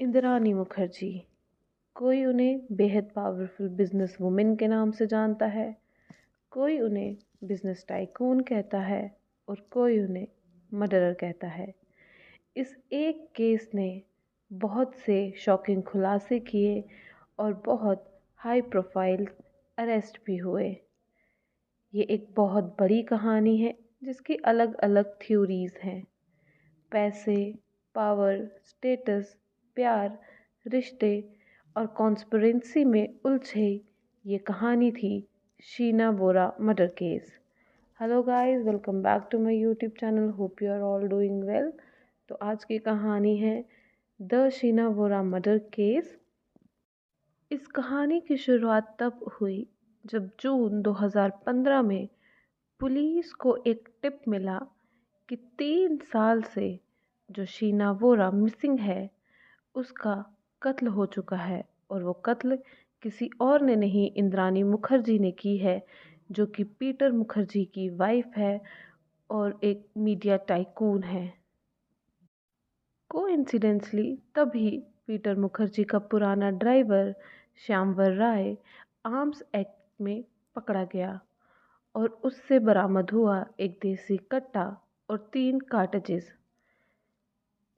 इंदिरानी मुखर्जी। कोई उन्हें बेहद पावरफुल बिजनेस वुमेन के नाम से जानता है, कोई उन्हें बिजनेस टाइकून कहता है और कोई उन्हें मर्डरर कहता है। इस एक केस ने बहुत से शॉकिंग खुलासे किए और बहुत हाई प्रोफाइल अरेस्ट भी हुए। ये एक बहुत बड़ी कहानी है जिसकी अलग अलग थ्योरीज हैं। पैसे, पावर, स्टेटस, प्यार, रिश्ते और कॉन्स्पिरेंसी में उलझे ये कहानी थी Sheena Bora murder case. Hello guys, welcome back to my YouTube channel. Hope you are all doing well. तो आज की कहानी है the Sheena Bora murder case. इस कहानी की शुरुआत तब हुई जब जून 2015 में पुलिस को एक टिप मिला कि 3 साल से जो शीना बोरा मिसिंग है उसका कत्ल हो चुका है, और वो कत्ल किसी और ने नहीं, इंद्रानी मुखर्जी ने की है, जो कि पीटर मुखर्जी की वाइफ है और एक मीडिया टाइकून है। कोइंसिडेंसली तभी पीटर मुखर्जी का पुराना ड्राइवर श्यामवर राय आर्म्स एक्ट में पकड़ा गया और उससे बरामद हुआ एक देसी कट्टा और 3 कार्ट्रिजेस।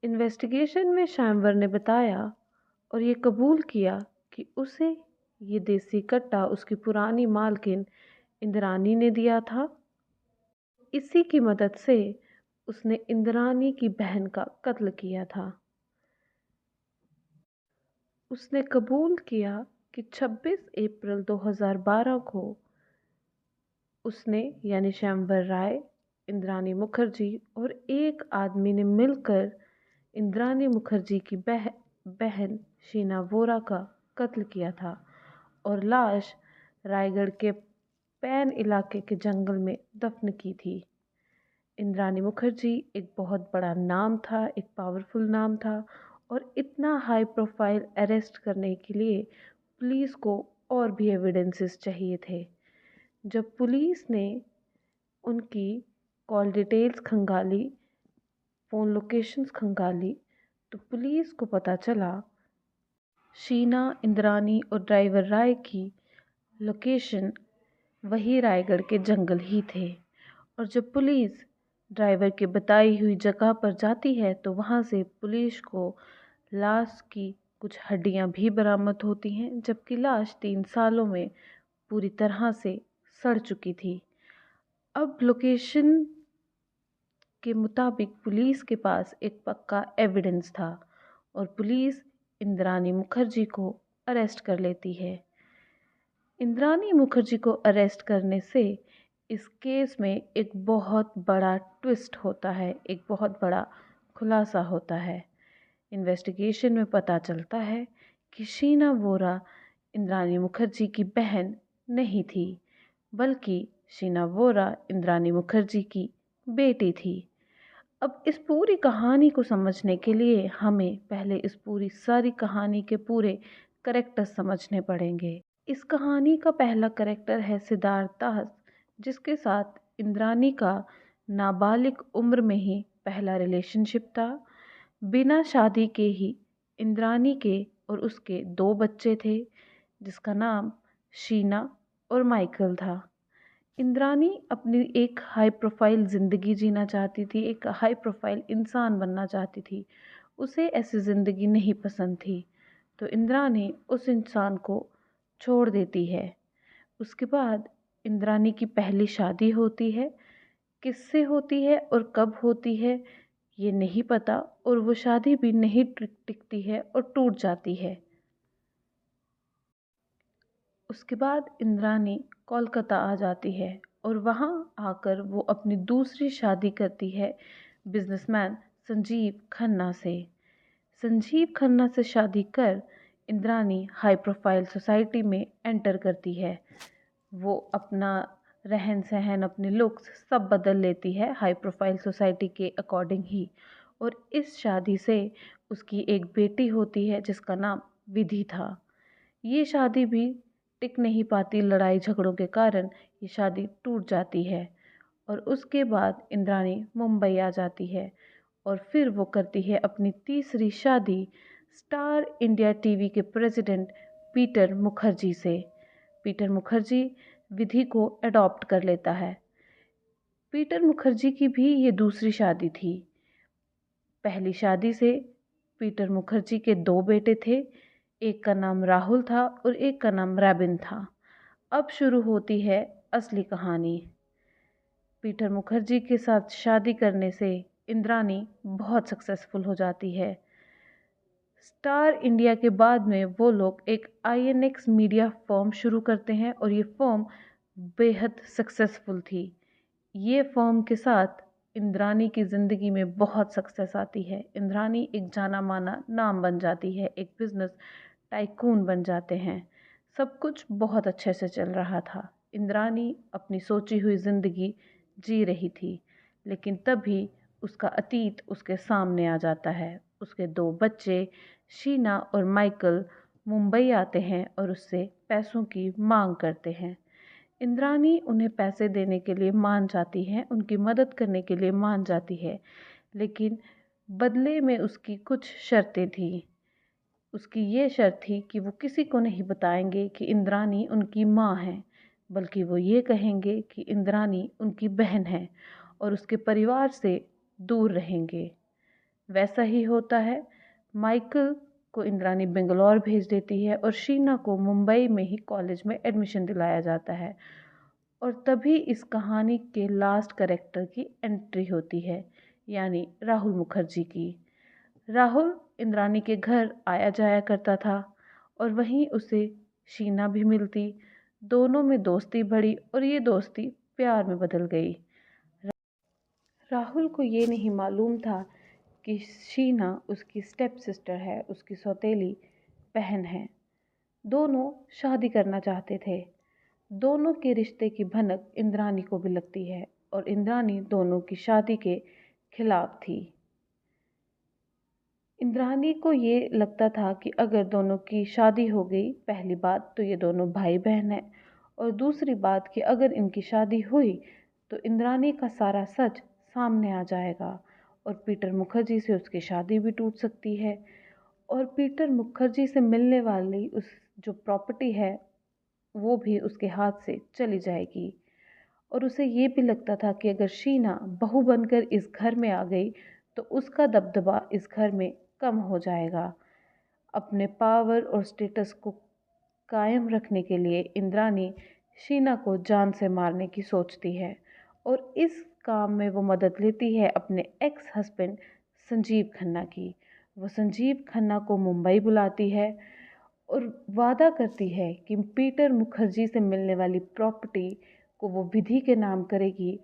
इन्वेस्टिगेशन में श्यामवर ने बताया और ये कबूल किया कि उसे ये देसी कट्टा उसकी पुरानी मालकिन इंद्रानी ने दिया था। इसी की मदद से उसने इंद्रानी की बहन का कत्ल किया था। उसने कबूल किया कि 26 अप्रैल 2012 को उसने यानी श्यामवर राय, इंद्रानी मुखर्जी और एक आदमी ने मिलकर इंद्रानी मुखर्जी की बहन शीना बोरा का कत्ल किया था और लाश रायगढ़ के पैन इलाके के जंगल में दफन की थी। इंद्रानी मुखर्जी एक बहुत बड़ा नाम था, एक पावरफुल नाम था, और इतना हाई प्रोफाइल अरेस्ट करने के लिए पुलिस को और भी एविडेंसेस चाहिए थे। जब पुलिस ने उनकी कॉल डिटेल्स खंगाली, फ़ोन लोकेशंस खंगाली, तो पुलिस को पता चला शीना, इंद्रानी और ड्राइवर राय की लोकेशन वही रायगढ़ के जंगल ही थे। और जब पुलिस ड्राइवर के बताई हुई जगह पर जाती है तो वहाँ से पुलिस को लाश की कुछ हड्डियाँ भी बरामद होती हैं, जबकि लाश 3 सालों में पूरी तरह से सड़ चुकी थी। अब लोकेशन के मुताबिक पुलिस के पास एक पक्का एविडेंस था और पुलिस इंद्रानी मुखर्जी को अरेस्ट कर लेती है। इंद्रानी मुखर्जी को अरेस्ट करने से इस केस में एक बहुत बड़ा ट्विस्ट होता है, एक बहुत बड़ा खुलासा होता है। इन्वेस्टिगेशन में पता चलता है कि शीना बोरा इंद्रानी मुखर्जी की बहन नहीं थी, बल्कि शीना बोरा इंद्रानी मुखर्जी की बेटी थी। अब इस पूरी कहानी को समझने के लिए हमें पहले इस पूरी सारी कहानी के पूरे करेक्टर समझने पड़ेंगे। इस कहानी का पहला करेक्टर है सिद्धार्थ दास, जिसके साथ इंद्रानी का नाबालिग उम्र में ही पहला रिलेशनशिप था। बिना शादी के ही इंद्रानी के और उसके 2 बच्चे थे, जिसका नाम शीना और माइकल था। इंद्रानी अपनी एक हाई प्रोफाइल ज़िंदगी जीना चाहती थी, एक हाई प्रोफाइल इंसान बनना चाहती थी। उसे ऐसी ज़िंदगी नहीं पसंद थी, तो इंद्रानी उस इंसान को छोड़ देती है। उसके बाद इंद्रानी की पहली शादी होती है। किससे होती है और कब होती है ये नहीं पता, और वो शादी भी नहीं टिकती है और टूट जाती है। उसके बाद इंद्रानी कोलकाता आ जाती है और वहाँ आकर वो अपनी दूसरी शादी करती है बिजनेसमैन संजीव खन्ना से। संजीव खन्ना से शादी कर इंद्रानी हाई प्रोफाइल सोसाइटी में एंटर करती है। वो अपना रहन सहन, अपने लुक्स सब बदल लेती है हाई प्रोफाइल सोसाइटी के अकॉर्डिंग ही। और इस शादी से उसकी एक बेटी होती है जिसका नाम विधि था। ये शादी भी टिक नहीं पाती, लड़ाई झगड़ों के कारण ये शादी टूट जाती है। और उसके बाद इंद्रानी मुंबई आ जाती है और फिर वो करती है अपनी तीसरी शादी स्टार इंडिया टीवी के प्रेसिडेंट पीटर मुखर्जी से। पीटर मुखर्जी विधि को अडॉप्ट कर लेता है। पीटर मुखर्जी की भी ये दूसरी शादी थी। पहली शादी से पीटर मुखर्जी के 2 बेटे थे, एक का नाम राहुल था और एक का नाम रॉबिन था। अब शुरू होती है असली कहानी। पीटर मुखर्जी के साथ शादी करने से इंद्रानी बहुत सक्सेसफुल हो जाती है। स्टार इंडिया के बाद में वो लोग एक आईएनएक्स मीडिया फर्म शुरू करते हैं और ये फर्म बेहद सक्सेसफुल थी। ये फर्म के साथ इंद्रानी की ज़िंदगी में बहुत सक्सेस आती है। इंद्रानी एक जाना माना नाम बन जाती है, एक बिजनेस टाइकून बन जाते हैं। सब कुछ बहुत अच्छे से चल रहा था। इंद्रानी अपनी सोची हुई ज़िंदगी जी रही थी, लेकिन तभी उसका अतीत उसके सामने आ जाता है। उसके 2 बच्चे शीना और माइकल मुंबई आते हैं और उससे पैसों की मांग करते हैं। इंद्रानी उन्हें पैसे देने के लिए मान जाती है, उनकी मदद करने के लिए मान जाती है, लेकिन बदले में उसकी कुछ शर्तें थीं। उसकी ये शर्त थी कि वो किसी को नहीं बताएंगे कि इंद्रानी उनकी माँ है, बल्कि वो ये कहेंगे कि इंद्रानी उनकी बहन है और उसके परिवार से दूर रहेंगे। वैसा ही होता है। माइकल को इंद्रानी बेंगलोर भेज देती है और शीना को मुंबई में ही कॉलेज में एडमिशन दिलाया जाता है। और तभी इस कहानी के लास्ट कैरेक्टर की एंट्री होती है, यानी राहुल मुखर्जी की। राहुल इंद्रानी के घर आया जाया करता था और वहीं उसे शीना भी मिलती। दोनों में दोस्ती बढ़ी और ये दोस्ती प्यार में बदल गई। राहुल को ये नहीं मालूम था कि शीना उसकी स्टेप सिस्टर है, उसकी सौतेली बहन है। दोनों शादी करना चाहते थे। दोनों के रिश्ते की भनक इंद्रानी को भी लगती है और इंद्रानी दोनों की शादी के खिलाफ थी। इंद्रानी को ये लगता था कि अगर दोनों की शादी हो गई, पहली बात तो ये दोनों भाई बहन हैं, और दूसरी बात कि अगर इनकी शादी हुई तो इंद्रानी का सारा सच सामने आ जाएगा और पीटर मुखर्जी से उसकी शादी भी टूट सकती है और पीटर मुखर्जी से मिलने वाली उस जो प्रॉपर्टी है वो भी उसके हाथ से चली जाएगी। और उसे ये भी लगता था कि अगर शीना बहू बनकर इस घर में आ गई तो उसका दबदबा इस घर में कम हो जाएगा। अपने पावर और स्टेटस को कायम रखने के लिए इंद्रानी शीना को जान से मारने की सोचती है और इस काम में वो मदद लेती है अपने एक्स हस्बैंड संजीव खन्ना की। वो संजीव खन्ना को मुंबई बुलाती है और वादा करती है कि पीटर मुखर्जी से मिलने वाली प्रॉपर्टी को वो विधि के नाम करेगी।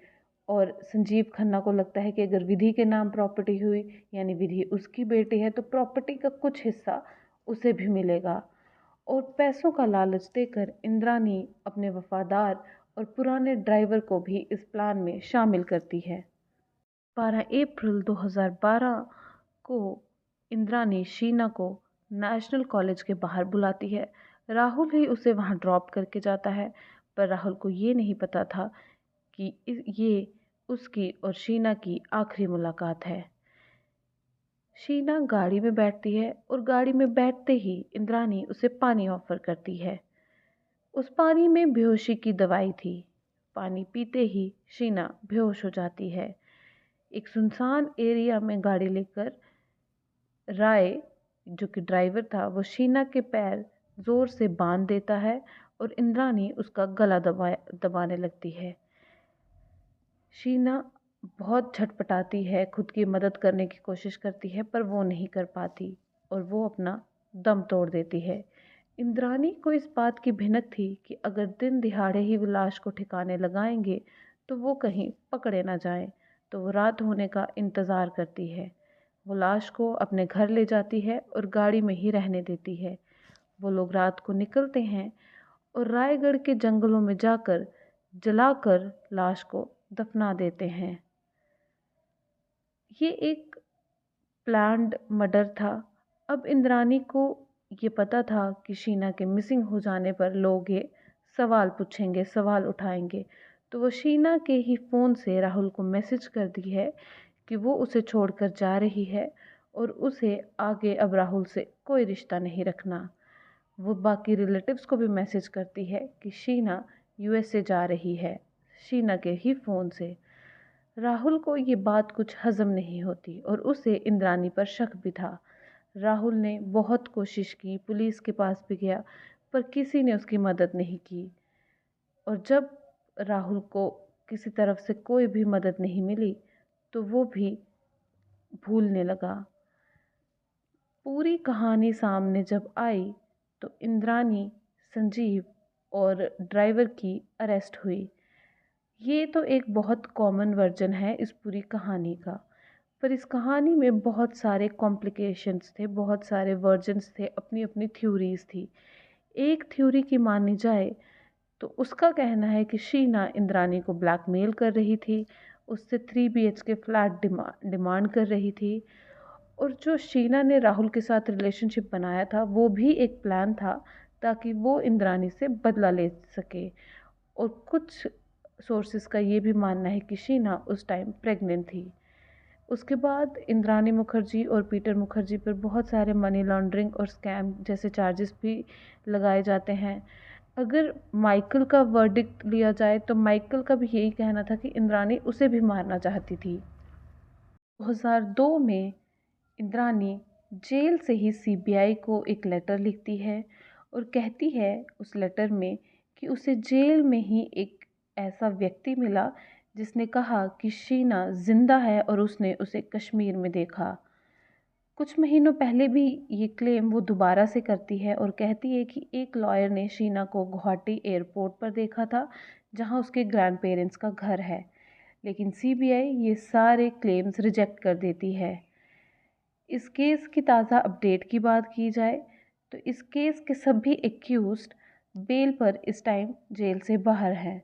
और संजीव खन्ना को लगता है कि अगर विधि के नाम प्रॉपर्टी हुई, यानी विधि उसकी बेटी है, तो प्रॉपर्टी का कुछ हिस्सा उसे भी मिलेगा। और पैसों का लालच देकर इंद्रानी अपने वफादार और पुराने ड्राइवर को भी इस प्लान में शामिल करती है। 12 अप्रैल 2012 को इंद्रानी शीना को नेशनल कॉलेज के बाहर बुलाती है। राहुल ही उसे वहां ड्रॉप करके जाता है, पर राहुल को ये नहीं पता था कि ये उसकी और शीना की आखिरी मुलाकात है। शीना गाड़ी में बैठती है और गाड़ी में बैठते ही इंद्रानी उसे पानी ऑफर करती है। उस पानी में बेहोशी की दवाई थी। पानी पीते ही शीना बेहोश हो जाती है। एक सुनसान एरिया में गाड़ी लेकर राय, जो कि ड्राइवर था, वो शीना के पैर जोर से बांध देता है और इंद्रानी उसका गला दबाने लगती है। शीना बहुत छटपटाती है, खुद की मदद करने की कोशिश करती है, पर वो नहीं कर पाती और वो अपना दम तोड़ देती है। इंद्रानी को इस बात की भिनक थी कि अगर दिन दिहाड़े ही वो लाश को ठिकाने लगाएंगे तो वो कहीं पकड़े ना जाएं, तो वो रात होने का इंतज़ार करती है। वो लाश को अपने घर ले जाती है और गाड़ी में ही रहने देती है। वो लोग रात को निकलते हैं और रायगढ़ के जंगलों में जाकर जलाकर लाश को दफना देते हैं। ये एक प्लान्ड मर्डर था। अब इंद्रानी को ये पता था कि शीना के मिसिंग हो जाने पर लोग ये सवाल पूछेंगे, सवाल उठाएंगे, तो वो शीना के ही फ़ोन से राहुल को मैसेज कर दी है कि वो उसे छोड़कर जा रही है और उसे आगे अब राहुल से कोई रिश्ता नहीं रखना। वो बाकी रिलेटिव्स को भी मैसेज करती है कि शीना यूएसए जा रही है, शीना के ही फ़ोन से। राहुल को ये बात कुछ हजम नहीं होती और उसे इंद्रानी पर शक भी था। राहुल ने बहुत कोशिश की, पुलिस के पास भी गया, पर किसी ने उसकी मदद नहीं की। और जब राहुल को किसी तरफ से कोई भी मदद नहीं मिली तो वो भी भूलने लगा। पूरी कहानी सामने जब आई तो इंद्रानी, संजीव और ड्राइवर की अरेस्ट हुई। ये तो एक बहुत कॉमन वर्जन है इस पूरी कहानी का, पर इस कहानी में बहुत सारे कॉम्प्लिकेशंस थे, बहुत सारे वर्जन्स थे, अपनी अपनी थ्योरीज थी। एक थ्योरी की मानी जाए तो उसका कहना है कि शीना इंद्रानी को ब्लैकमेल कर रही थी, उससे 3 BHK फ्लैट डिमांड कर रही थी। और जो शीना ने राहुल के साथ रिलेशनशिप बनाया था वो भी एक प्लान था ताकि वो इंद्रानी से बदला ले सके। और कुछ सोर्सेस का ये भी मानना है कि शीना उस टाइम प्रेग्नेंट थी। उसके बाद इंद्रानी मुखर्जी और पीटर मुखर्जी पर बहुत सारे मनी लॉन्ड्रिंग और स्कैम जैसे चार्जेस भी लगाए जाते हैं। अगर माइकल का वर्डिक्ट लिया जाए तो माइकल का भी यही कहना था कि इंद्रानी उसे भी मारना चाहती थी। 2002 में इंद्रानी जेल से ही सीबीआई को एक लेटर लिखती है और कहती है उस लेटर में कि उसे जेल में ही एक ऐसा व्यक्ति मिला जिसने कहा कि शीना जिंदा है और उसने उसे कश्मीर में देखा। कुछ महीनों पहले भी ये क्लेम वो दोबारा से करती है और कहती है कि एक लॉयर ने शीना को गुवाहाटी एयरपोर्ट पर देखा था जहां उसके ग्रैंड पेरेंट्स का घर है। लेकिन सीबीआई ये सारे क्लेम्स रिजेक्ट कर देती है। इस केस की ताज़ा अपडेट की बात की जाए तो इस केस के सभी एक्यूज्ड बेल पर इस टाइम जेल से बाहर हैं।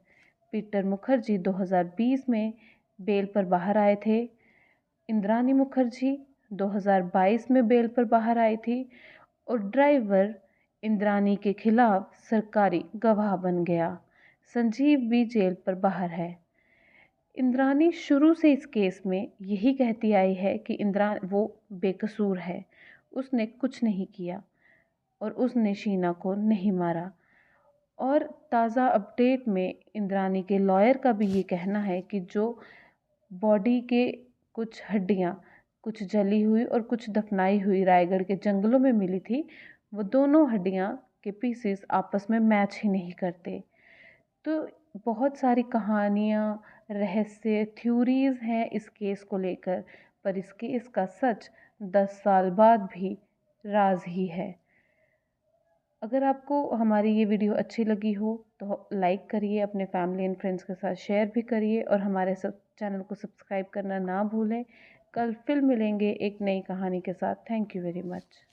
पीटर मुखर्जी 2020 में बेल पर बाहर आए थे। इंद्रानी मुखर्जी 2022 में बेल पर बाहर आई थी और ड्राइवर इंद्रानी के खिलाफ सरकारी गवाह बन गया। संजीव भी जेल पर बाहर है। इंद्रानी शुरू से इस केस में यही कहती आई है कि वो बेकसूर है, उसने कुछ नहीं किया और उसने शीना को नहीं मारा। और ताज़ा अपडेट में इंद्रानी के लॉयर का भी ये कहना है कि जो बॉडी के कुछ हड्डियाँ, कुछ जली हुई और कुछ दफनाई हुई रायगढ़ के जंगलों में मिली थी, वो दोनों हड्डियाँ के पीसेस आपस में मैच ही नहीं करते। तो बहुत सारी कहानियाँ, रहस्य, थ्योरीज़ हैं इस केस को लेकर, पर इस केस का सच 10 साल बाद भी राज ही है। अगर आपको हमारी ये वीडियो अच्छी लगी हो तो लाइक करिए, अपने फैमिली एंड फ्रेंड्स के साथ शेयर भी करिए और हमारे चैनल को सब्सक्राइब करना ना भूलें। कल फिर मिलेंगे एक नई कहानी के साथ। Thank you very much.